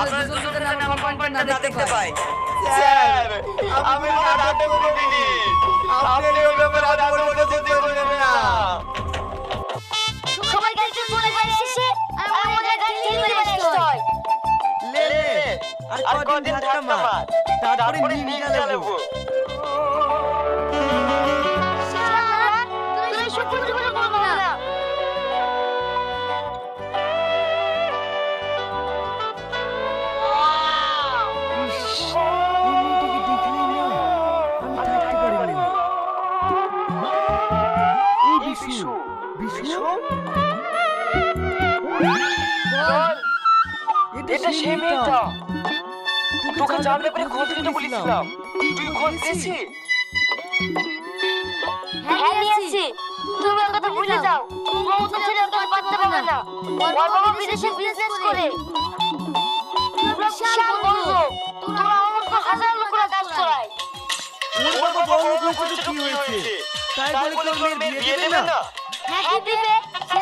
আপনারা দুজন যেন আমার কম্পাউন্ডে না দেখতে পাই। স্যার আমি নাটক করিনি, আপনি ওই ব্যাপারে আর কোনো কিছু করবেন না। সবাই গাড়িতে চলে যায় শেষে আর আমাদের গাড়ি নিয়ে আসতে হয়। লে আর কদিন ধাক্কা মার, তারপরে নিয়ে যাবো। শালা তুই সত্যি করে বলবো না। এটা সেই মেয়েটা, তোকে যার ব্যাপারে খোঁজ নিতে বলেছিলাম, তুই খোঁজ দিয়েছিস? হ্যাঁ নিয়েছি। তুমি ওর কথা ভুলে যাও। মমতা ছেড়ে ওকে পারতে পারবে না। ওর বাবা বিদেশে বিজনেস করে। বিশাল বড়। তোমরা আমার তো হাজার লোকেরা কাজ করায়। ওর বাবা বড় লোক হয়েছে তো কি হয়েছে? তাই বলে তোর মেয়ের বিয়ে দেবে না? হ্যাঁ দিবে।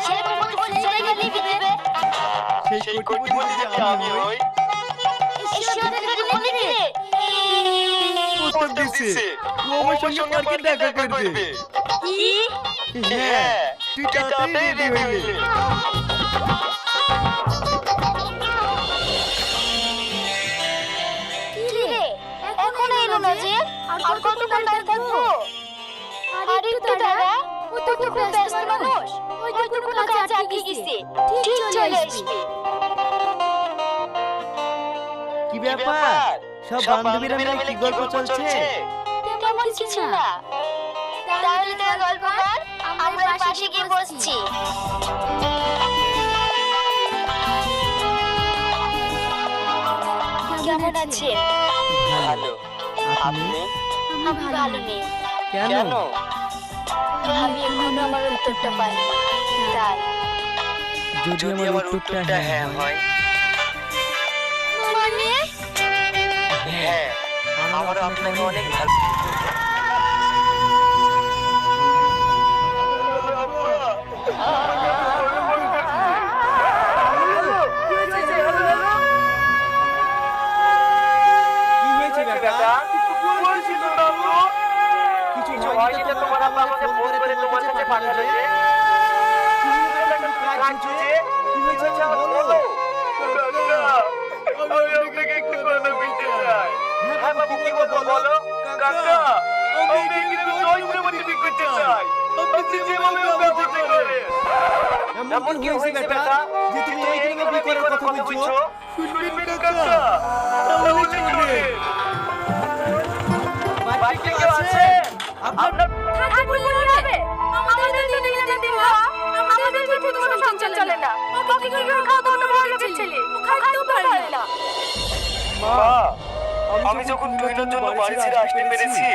সেই কোটিপতি ছেলেকে নিবি দেবে। সেই কোটিপতি যদি আমি হই, ঈশ্বরের কাছে বলে দে। প্রস্তাব দিছে ও আমার সঙ্গে মার্কেট দেখা করবে। কি? হ্যাঁ, তুই তাড়াতাড়ি রেডি হইলে। কি রে? এখন এলো না যে? আর কতক্ষণ দাঁড়িয়ে থাকবো? আর একটু দাঁড়া। ও তো খুব ব্যস্ত মানুষ। হয়তো কোনো কাজে আটকে গেছে। ঠিক চলে আসবে। কি ব্যাপার? সব বান্ধবীরা মিলে কি গল্প চলছে? তেমন কিছু না। তাহলে তোর গল্প কর, আমরা পাশে গিয়ে বসছি। কেমন আছেন? ভালো। আপনি? আমি ভালো নেই। কেন? আমি এখনো আমার উত্তরটা পাইনি। তাই যদি আমার উত্তরটা হ্যাঁ হয়, মানে হ্যাঁ, আমার আপনাকে অনেক ভালো। কি হয়েছে কাকা? কিছু হয়নি তো তোমার আব্বা আমাকে ফোন করে তোমার কাছে পাঠালো যে? কি হয়েছে আমাকে বলো। আমি আপনাকে একটু কথা বলতে চাই। হ্যাঁ বাবু, কি বলবো বলো? কাকা, আমি কিন্তু জয়পুরে বিক্রি করতে চাই। আপনি যেভাবে ব্যবস্থা করেন। এমন কি হয়েছে বেটা যে তুমি এই গ্রামে বিক্রি করার কথা বলছো? শুনবেন কাকা, তাহলে শুনুন। বাড়িতে কেউ আছে? আপনার থাকতে বললে হবে। আমাদের তো দিনে দিবা। আমাদের ঠিক কোনো সংসার চলে না। বাকি কি করে খাওয়া দাওয়া বড় লোকের ছেলে। খাইতেও পারে না। মা, আমি যখন টুইনার জন্য বাড়ি ছেড়ে আসতে পেরেছি,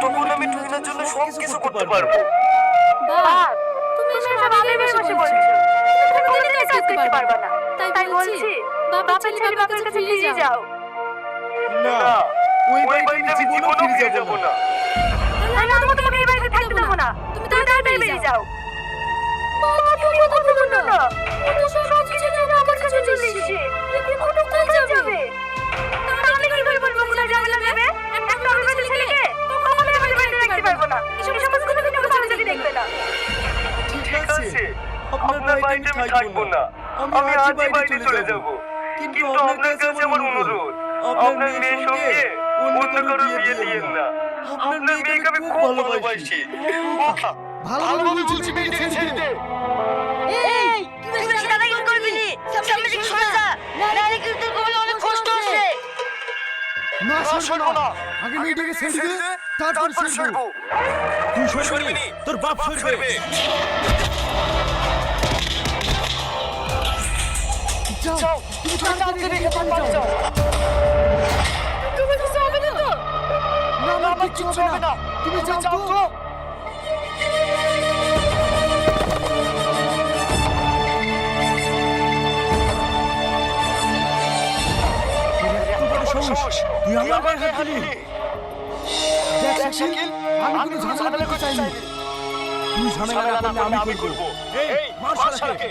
তখন আমি টুইনার জন্য সব কিছু করতে পারবো। বাবা, তুমি এসব আবেগে বসে বলছো। তুমি কোনোদিন কাজ করতে পারবে না। তাই বলছি, বাবা ছেলে বাপের কাছে ফিরে যাও। না, ওই বাড়িতে আমি জীবনেও ফিরে যাব না। আমি তোমাকে এই বাড়িতে থাকতে দেব না। তুমি তাড়াতাড়ি বেরিয়ে যাও। বাবা, তুমি কথা বলো না। ও তো সব কিছু জেনে আমার কাছে চলে এসেছে। কোনো কাজ যাবে। তাহলে কি করে বলবো কোথায় যাবে? একটা অভিমান ছেলেকে কখনো আমি বাড়িতে রাখতে পারবো না। এসব সমস্ত কোনো কিছু চলে যদি দেখবে না। ঠিক আছে, আপনার বাড়িতে আমি থাকবো না। আমি আজই বাড়িতে চলে যাব। কিন্তু আপনার কাছে আমার অনুরোধ, আপনার মেয়ের সঙ্গে অন্য কারো বিয়ে দিয়েন না। আপনার মেয়েকে আমি খুব ভালোবাসি। ভালো বলছিস মেয়েকে ছেড়ে দে। এই, তুই দাদাগিরি করবি নি। সামনে দিকে সরে যা। নাহলে কিন্তু তোর কপালে অনেক কষ্ট আছে। না শুনবো না, আগে মেয়েটাকে ছেড়ে দে, তারপর শুনবো। তুই শুনবি নি, তোর বাপ শুনবে। যাও, তুমি তাড়াতাড়ি এখান থেকে যাও। তুমি কিছু হবে না তো? না, আমার কিচ্ছু হবে না। তুমি যাও তো। তুই আমার গায়ে হাত দিলি। দেখ শাকিল, আমি কোনো ঝামেলা করতে চাইনি। তুই ঝামেলা না করলে আমি করব। এই মার শালাকে।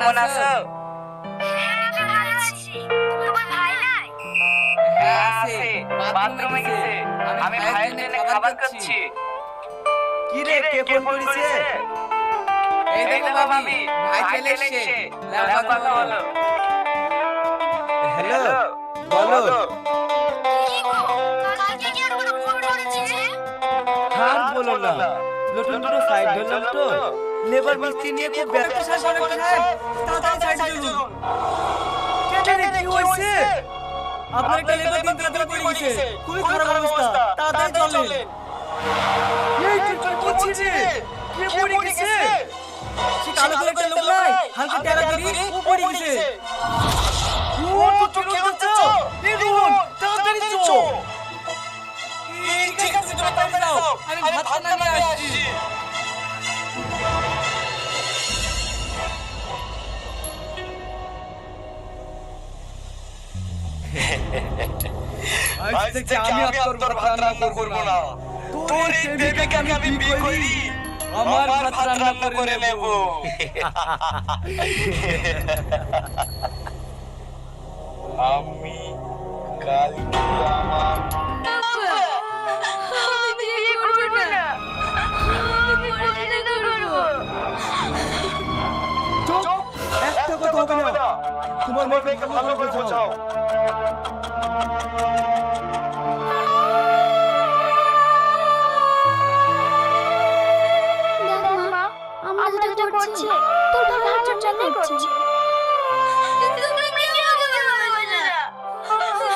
কেমন আছো? হ্যাঁ আছে, বাথরুমে গেছে। আমি ভাইয়ের জন্য খাবার করছি। কি রে, কে ফোন করেছে? এই দেখো ভাবি, ভাই চলে এসেছে। নাও কথা বলো। হ্যালো, বলো। আর বলো না, নতুন নতুন সাইড ধরলাম তো, লেবার মিস্ত্রি নিয়ে খুব ব্যস্ত সাহেব, তাড়াতাড়ি সাইড ধরুন। কেন রে, কি হয়েছে? আপনার একটা লেবার দিন তাড়াতাড়ি পড়ে গেছে, খুবই খারাপ অবস্থা, তাড়াতাড়ি চলেন। এই তুই কি বলছিস রে? কে পড়ে গেছে? সে কালো কালো একটা লোক নাই, হালকা টেরা গিরি, ও পড়ে গেছে। ও তো কি হচ্ছে? এই রোহন, তাড়াতাড়ি চো। ঠিক আছে, তুমি তাড়াতাড়ি যাও, আমি ভাত নিয়ে আসছি। আজ থেকে আমি আর তোর ভাত রান্না করব না। তোর এই বেবিকে আমি বিয়ে করি, আমার ভাত রান্না করে নেব। আমি কালকে আমার আমি বিয়ে করব না, আমি পড়াশোনা করব। চুপ, একটা কথা হবে না। তোমার মেয়েকে ভালো করে বোঝাও। দেখ মা, আমরা যেটা করছি তোর ভালোর জন্যই করছি। তুমি কি আমাকে ভালোবাসো না?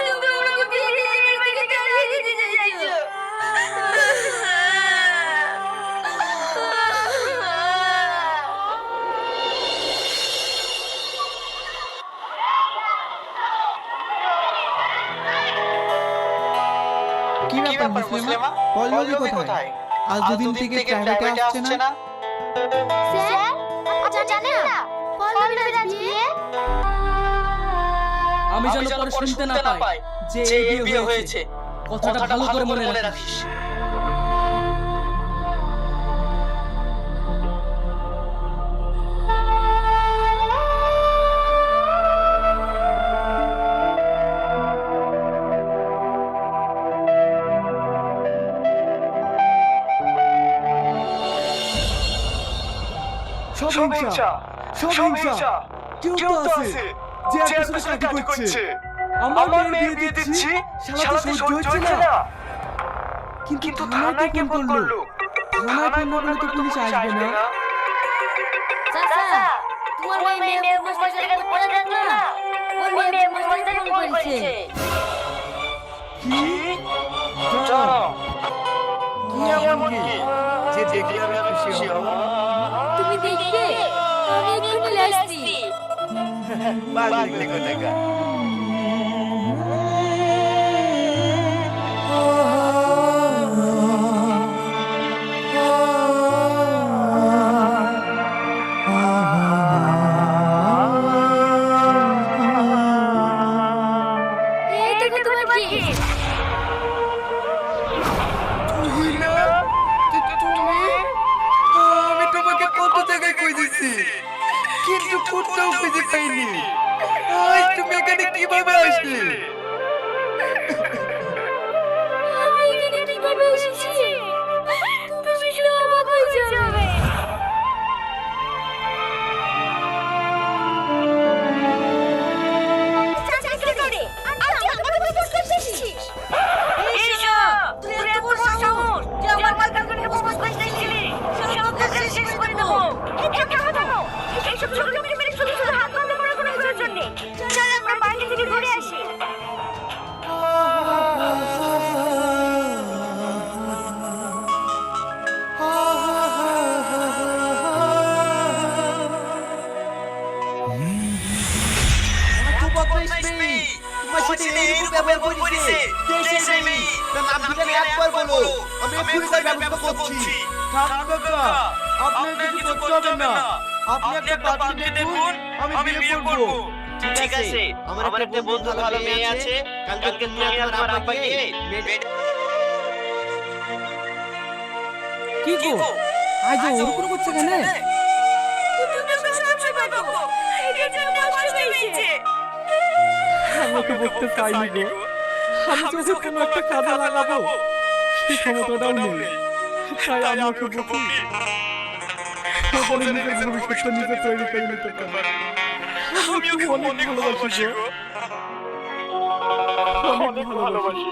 তুমি আমাকে বিয়ে দিয়ে বাড়িতে তাড়িয়ে দিতে চাইছো। কি ব্যাপার মুসলিমা? পল্লবী কোথায়? আজ দুদিন থেকে প্রাইভেটে আসছে না। স্যার, আচ্ছা জানেন না পল্লবীর আজ বিয়ে? আমি যেন পরে শুনতে না পাই যে এই বিয়ে হয়েছে। কথাটা ভালো করে মনে রাখিস। সহিংসা, কেউ তো আছে যে এর পিছনে কাটি করছে। আমার মেয়ে বিয়ে দিচ্ছি, শালাতে সহ্য হচ্ছে না। কিন্তু থানায় কে ফোন করলো? থানায় ফোন করলে তো পুলিশ আসবে না। চাচা, তোমার মেয়ে মুস্তাফিজের কাছে পড়ে থাকলো না? ওর মেয়ে মুস্তাফিজকে ফোন করেছে। কি? দাঁড়াও, কি এমন কি যে দেখলে আমি খুশি হব? তুমি দেখবে, আমি এক্ষুনি আসছি। পাগলি কোথাকার। এই দেখো তোমার কি? আমি তোমাকে কত জায়গায় খুঁজেছি, কিন্তু কোথাও খুঁজে পাইনি। আজ তুমি এখানে কিভাবে আসলে? আমি এখানে কিভাবে এসেছি? তুমি শুনে অবাক হয়ে যাবে। চাচা কি করে? আজ আমাকে প্রপোজ করছিস? এই শোনো, তুই এত বড় সাহস যে আমার গার্লফ্রেন্ডকে প্রপোজ করছিলি? সব কাজ শেষ করে দেব। এই থামো। এইসব ছোট লোককে মেরে শুধু হাত বন্ধ করার কোনো প্রয়োজন নেই। চল আমরা বাইরে থেকে ঘুরে আসি। তোমার সাথে এইরকম ব্যবহার করেছে কে সেই মেয়ে? তার নাম ঠিকানা একবার বলো, আমি এক্ষুনি তার ব্যবস্থা করছি। কাকা, আপনার কিছু করতে হবে না। আপনি একটা পাত্রী দেখুন, আমি বিয়ে করব। ঠিক আছে, আমার একটা বন্ধু ভালো মেয়ে আছে, কালকে তুমি আর তোমার আব্বা গিয়ে কি গো, আজ ওরকম করছে কেন? তুমি সবসময় পাবো। কষ্ট পেয়েছে। আমি ওকে বলতে চাইনি গো, আমি তোকে কোনো একটা কাজে লাগাবো সেই ক্ষমতাটাও নেই, তাই আমি ওকে বলি ও যেন নিজের ভবিষ্যৎ নিজে তৈরি করে নিতে পারে। আমি ওকে অনেক ভালোবাসি গো, অনেক ভালোবাসি।